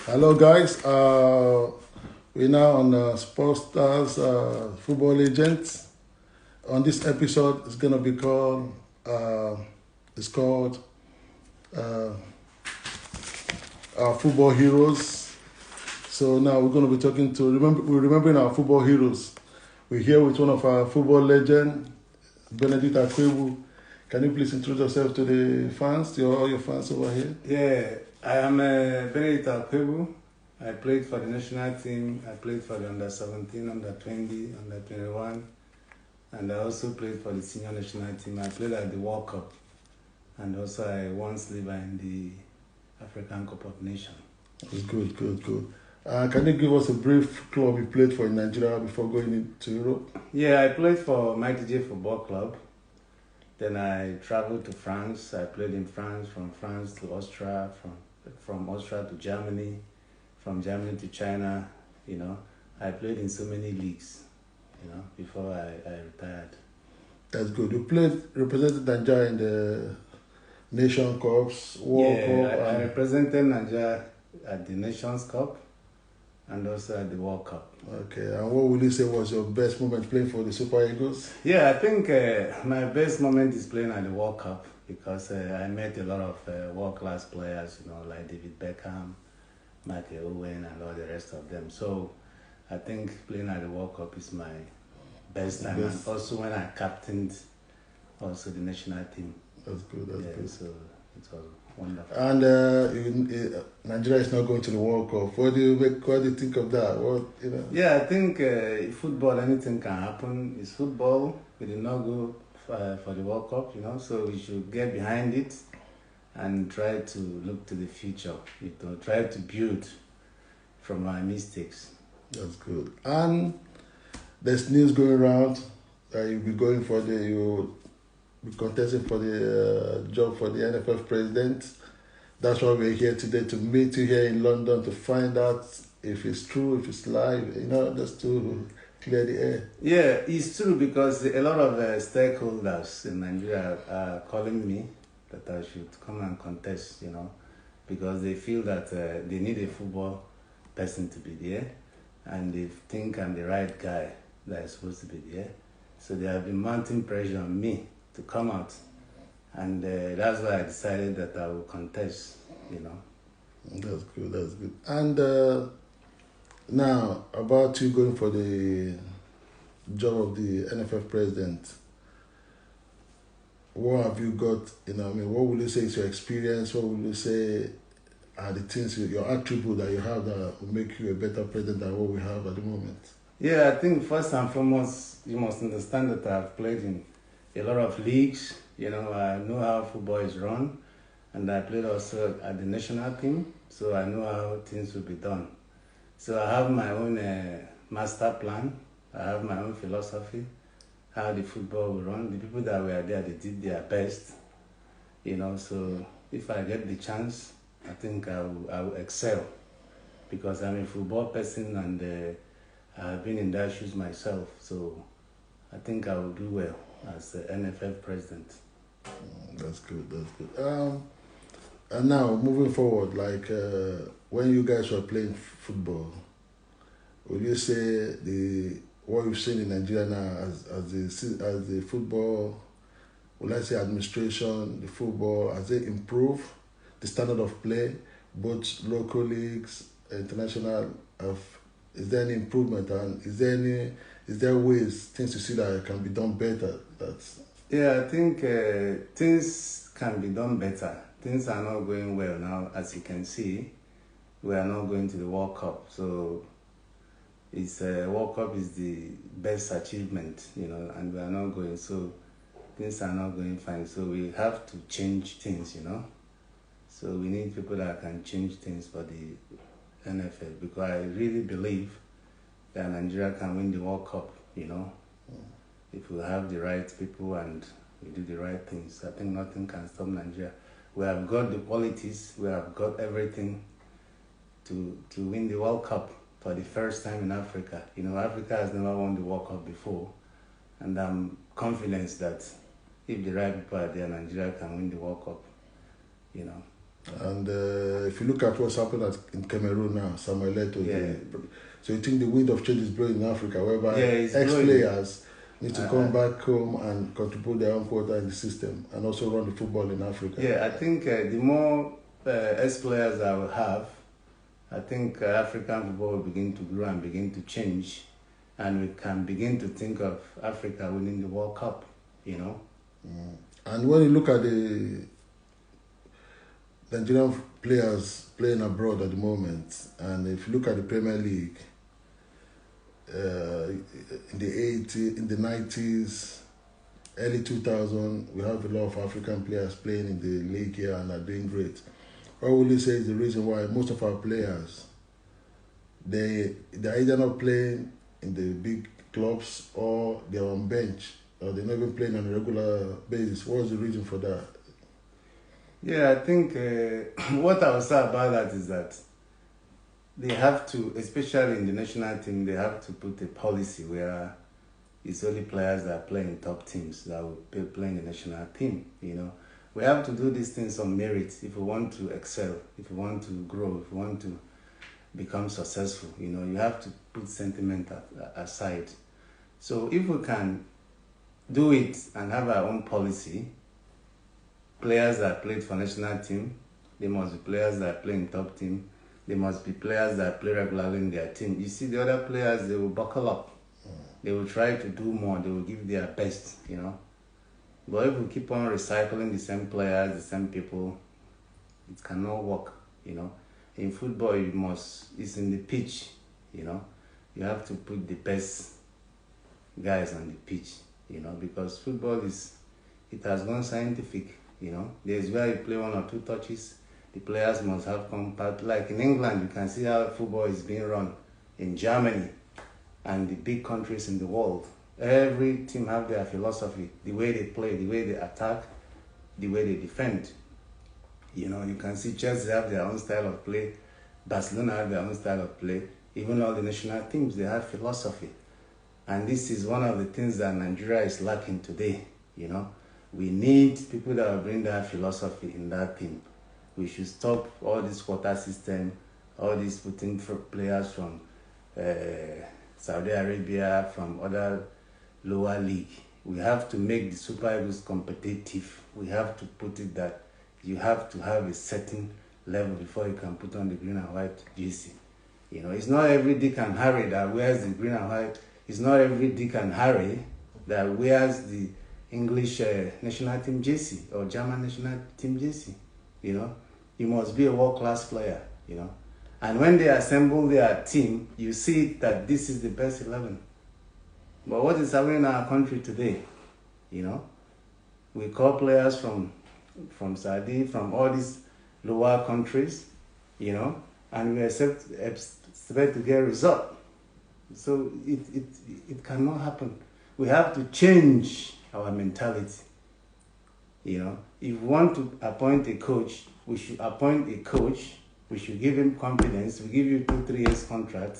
Hello, guys. We're now on Sports Stars Football Agents. On this episode, it's gonna be called. It's called uh, our football heroes. So now we're gonna be talking to we're remembering our football heroes. We're here with one of our football legends, Benedict Akwuegbu. Can you please introduce yourself to the fans, to all your fans over here? Yeah, I am Benedict Akwuegbu. I played for the national team. I played for the under 17, under 20, under 21, and I also played for the senior national team. I played at the World Cup, and also I won silver in the African Cup of Nations. It's good. Can you give us a brief club you played for in Nigeria before going into Europe? Yeah, I played for Mighty J Football Club. Then I traveled to France. I played in France, from France to Austria, from Austria to Germany, from Germany to China. I played in so many leagues, before I retired. That's good. You represented Nigeria in the Nation Cups, World Cup. I represented Nigeria at the Nations Cup and also at the World Cup. Okay, and what would you say was your best moment playing for the Super Eagles? Yeah, I think my best moment is playing at the World Cup because I met a lot of world-class players, like David Beckham, Michael Owen, and all the rest of them. So I think playing at the World Cup is my best time. And also when I captained also the national team. That's good. So it was wonderful. And Nigeria is not going to the World Cup. What do you think of that? Yeah, I think football, anything can happen. It's football. We did not go for the World Cup, so we should get behind it and try to look to the future. Try to build from our mistakes. That's good. And there's news going around that you'll be contesting for the job for the NFF president. That's why we're here today, to meet you here in London to find out if it's true, if it's live, just to clear the air. Yeah, it's true because a lot of stakeholders in Nigeria are calling me that I should come and contest, because they feel that they need a football person to be there and they think I'm the right guy that is supposed to be there. So they have been mounting pressure on me to come out, and that's why I decided that I will contest. That's good. And now about you going for the job of the NFF president, what have you got? What would you say is your experience? What would you say are the things, your attribute that you have that will make you a better president than what we have at the moment? Yeah, I think first and foremost, you must understand that I've played in a lot of leagues. I know how football is run, and I played also at the national team, so I know how things will be done. So I have my own master plan. I have my own philosophy, how the football will run. The people that were there, they did their best, so if I get the chance, I think I will excel, because I'm a football person and I've been in their shoes myself, so I think I will do well as the NFF president. That's good. And now moving forward, when you guys were playing football, would you say what you've seen in Nigeria now as the football, would I say administration, the football, has it improved the standard of play, both local leagues, international? Is there any improvement, and is there ways, things you see that can be done better? Yeah, I think things can be done better. Things are not going well now, as you can see. We are not going to the World Cup, so World Cup is the best achievement, and we are not going. So things are not going fine. So we have to change things, So we need people that can change things for the NFL, because I really believe that Nigeria can win the World Cup, If we have the right people and we do the right things, I think nothing can stop Nigeria. We have got the qualities, we have got everything to win the World Cup for the first time in Africa. Africa has never won the World Cup before, and I'm confident that if the right people are there, Nigeria can win the World Cup. And if you look at what's happening in Cameroon now, Samuel Eto'o, Yeah. so you think the wind of change is blowing in Africa, whereby it's ex-players need to come back home and contribute their own quota in the system and also run the football in Africa? Yeah, I think the more ex-players that we have, I think African football will begin to grow and begin to change, and we can begin to think of Africa winning the World Cup, you know. And when you look at the Nigerian players playing abroad at the moment, and if you look at the Premier League, in the 90s, early 2000, we have a lot of African players playing in the league here and are doing great. What would you say is the reason why most of our players, they're either not playing in the big clubs or they're on bench or they're not even playing on a regular basis? What's the reason for that? Yeah, I think what I would say about that is that they have to, especially in the national team, they have to put a policy where it's only players that are playing top teams that will be playing the national team, you know. We have to do these things on merit if we want to excel, if we want to grow, if we want to become successful, you know. You have to put sentiment aside. So if we can do it and have our own policy, players that played for national team, they must be players that play in top team. They must be players that play regularly in their team. You see, the other players, they will buckle up. They will try to do more. They will give their best, you know. But if we keep on recycling the same players, the same people, it cannot work, you know. In football, it's in the pitch, you know. You have to put the best guys on the pitch, you know, because football it has gone scientific, you know. There's where you play 1 or 2 touches, the players must have compact. Like in England, you can see how football is being run. In Germany and the big countries in the world, every team have their philosophy, the way they play, the way they attack, the way they defend. You know, you can see Chelsea have their own style of play, Barcelona have their own style of play, even all the national teams, they have philosophy. And this is one of the things that Nigeria is lacking today, you know. We need people that will bring that philosophy in that team. We should stop all this quota system, all these putting for players from Saudi Arabia, from other lower league. We have to make the Super Eagles competitive. We have to put it that you have to have a certain level before you can put on the green and white jersey. You know, it's not every Dick and Harry that wears the green and white. It's not every Dick and Harry that wears the English national team jersey or German national team jersey. You know, you must be a world-class player, you know. And when they assemble their team, you see that this is the best 11. But what is happening in our country today? You know, we call players from Saudi, from all these lower countries, you know, and we expect to get a result. So it cannot happen. We have to change our mentality. You know, if we want to appoint a coach, we should appoint a coach. We should give him confidence. We give you 2-3 years contract,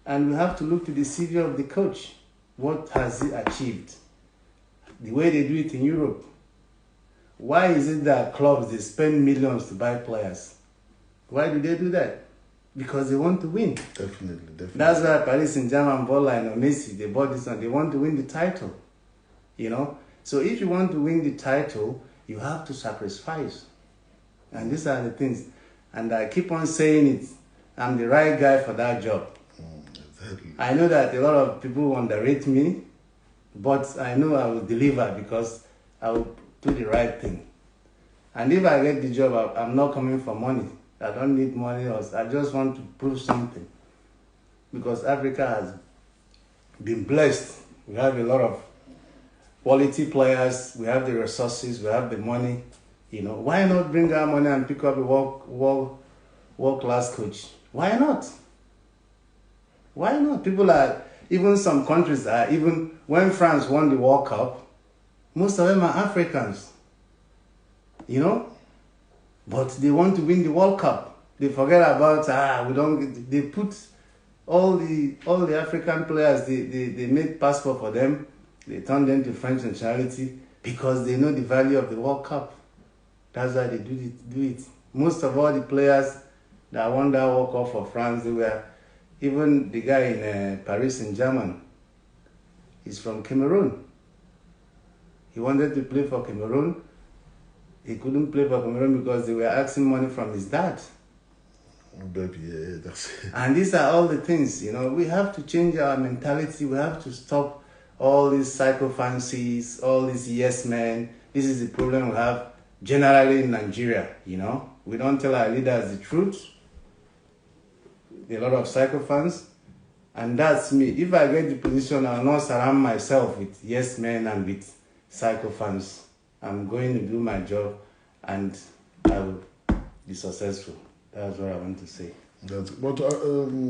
and we have to look to the CV of the coach. What has he achieved? The way they do it in Europe. Why is it that clubs, they spend millions to buy players? Why do they do that? Because they want to win. Definitely. That's why Paris Saint-Germain bought Lionel Messi. They bought this one. They want to win the title. You know? So if you want to win the title, you have to sacrifice. And these are the things. And I keep on saying it. I'm the right guy for that job. Exactly. I I know that a lot of people underrate me, but I know I will deliver because I will do the right thing. And if I get the job, I'm not coming for money. I don't need money. I just want to prove something. Because Africa has been blessed. We have a lot of quality players. We have the resources. We have the money. You know, why not bring our money and pick up a world-class coach? Why not? Why not? People are, even some countries are, even when France won the World Cup, most of them are Africans. You know? But they want to win the World Cup. They forget about, they put all the African players, they made passport for them. They turn them to French nationality because they know the value of the World Cup. That's why they do it. Most of all the players that won that World Cup for France, they were, even the guy in Paris in Germany, he's from Cameroon. He wanted to play for Cameroon. He couldn't play for Cameroon because they were asking money from his dad. Baby, yeah, that's it. And these are all the things, we have to change our mentality. We have to stop all these psychophancies, all these yes men. This is the problem we have generally in Nigeria, We don't tell our leaders the truth. There are a lot of psychophants. And that's me. If I get the position, I'll not surround myself with yes men and with psychophants. I'm going to do my job and I will be successful. That's what I want to say. But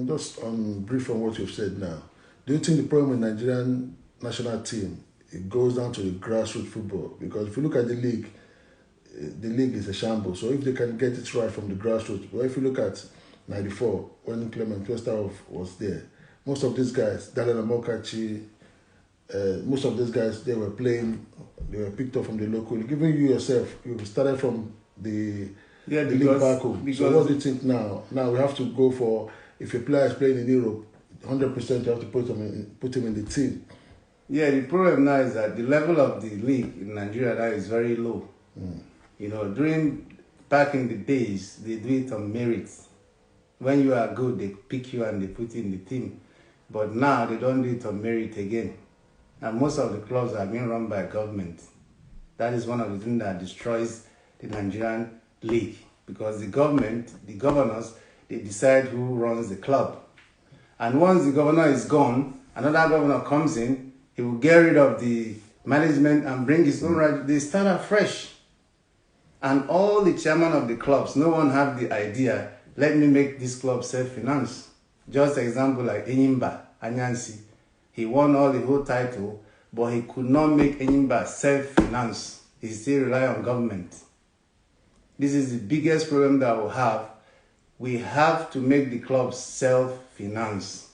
just on brief on what you've said now, do you think the problem with Nigerian national team, it goes down to the grassroots football? Because if you look at the league is a shambles. So if they can get it right from the grassroots, well, if you look at 94, when Clement Kwesta was there, most of these guys, Dallin Amokachi, most of these guys, they were picked up from the local. Even you yourself, you started from the league back home. So what do you think now? Now we have to go for, if a player is playing in Europe, 100% you have to put him in the team. Yeah, the problem now is that the level of the league in Nigeria now is very low. Back in the days, they do it on merit. When you are good, they pick you and they put you in the team. But now they don't do it on merit again. And most of the clubs are being run by government. That is one of the things that destroys the Nigerian league. Because the government, the governors, they decide who runs the club. And once the governor is gone, another governor comes in, he will get rid of the management and bring his own right. They start afresh. And all the chairman of the clubs, no one have the idea, let me make this club self-finance. Just example like Enyimba, Anyansi. He won all the whole title, but he could not make Enyimba self-finance. He still rely on government. This is the biggest problem that we have. We have to make the clubs self-finance.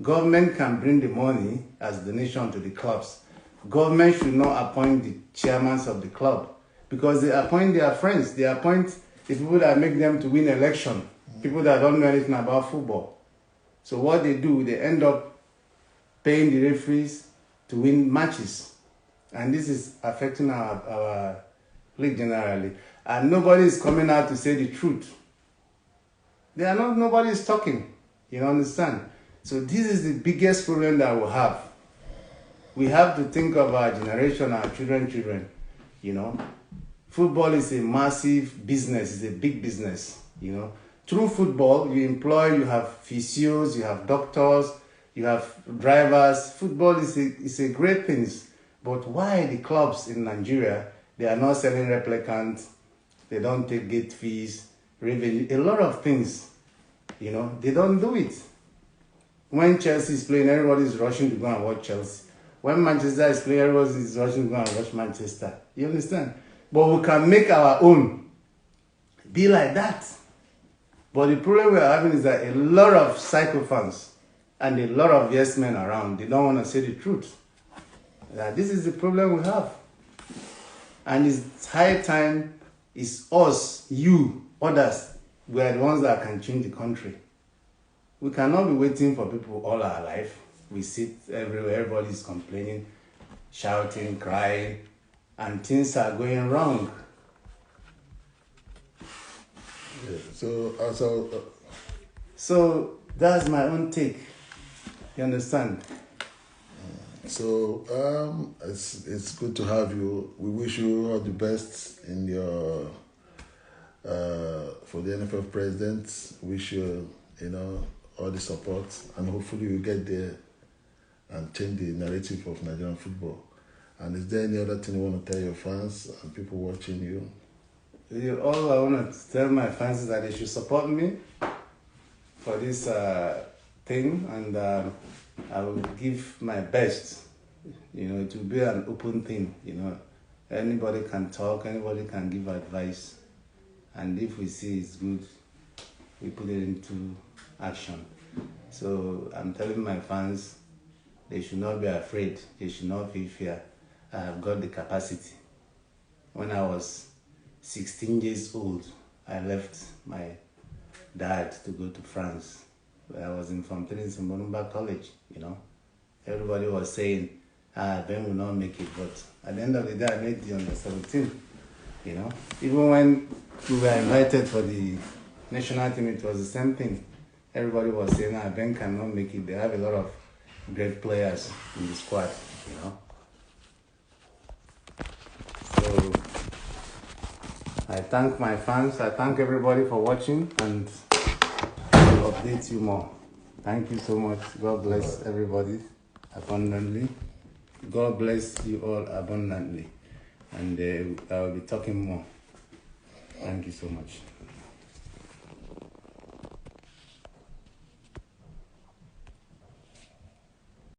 Government can bring the money as donation to the clubs. Government should not appoint the chairmen of the club because they appoint their friends. They appoint the people that make them to win election, people that don't know anything about football. So what they do, they end up paying the referees to win matches. And this is affecting our league generally. And nobody is coming out to say the truth. Nobody is talking. You understand? So this is the biggest problem that we have. We have to think of our generation, our children. Football is a massive business. It's a big business. Through football, you have physios, you have doctors, you have drivers. Football is a great thing. But why the clubs in Nigeria, they are not selling replicants, they don't take gate fees, revenue, a lot of things, they don't do it. When Chelsea is playing, everybody is rushing to go and watch Chelsea. When Manchester is playing, everybody is rushing to go and watch Manchester. You understand? But we can make our own be like that. But the problem we are having is that a lot of psychophants and a lot of yes men around, they don't want to say the truth. This is the problem we have. And it's high time, it's us, you, others, we are the ones that can change the country. We cannot be waiting for people all our life. We sit everywhere, everybody is complaining, shouting, crying, and things are going wrong. Yeah, so that's my own take. You understand? So it's good to have you. We wish you all the best in your for the NFF president. Wish you all the support, and hopefully you get there and change the narrative of Nigerian football. And is there any other thing you want to tell your fans and people watching you? All I want to tell my fans is that they should support me for this thing, and I will give my best. It will be an open thing. Anybody can talk, anybody can give advice, and if we see it's good, we put it into action. So I'm telling my fans, they should not be afraid. They should not feel fear. I have got the capacity. When I was 16 years old, I left my dad to go to France. I was in Form 3 in Simbonumba College, Everybody was saying, Ben will not make it, but at the end of the day, I made the under 17, Even when we were invited for the national team, it was the same thing. Everybody was saying, Ben cannot make it. They have a lot of great players in the squad, So I thank my fans. I thank everybody for watching, and I will update you more. Thank you so much. God bless everybody abundantly. God bless you all abundantly. And I will be talking more. Thank you so much.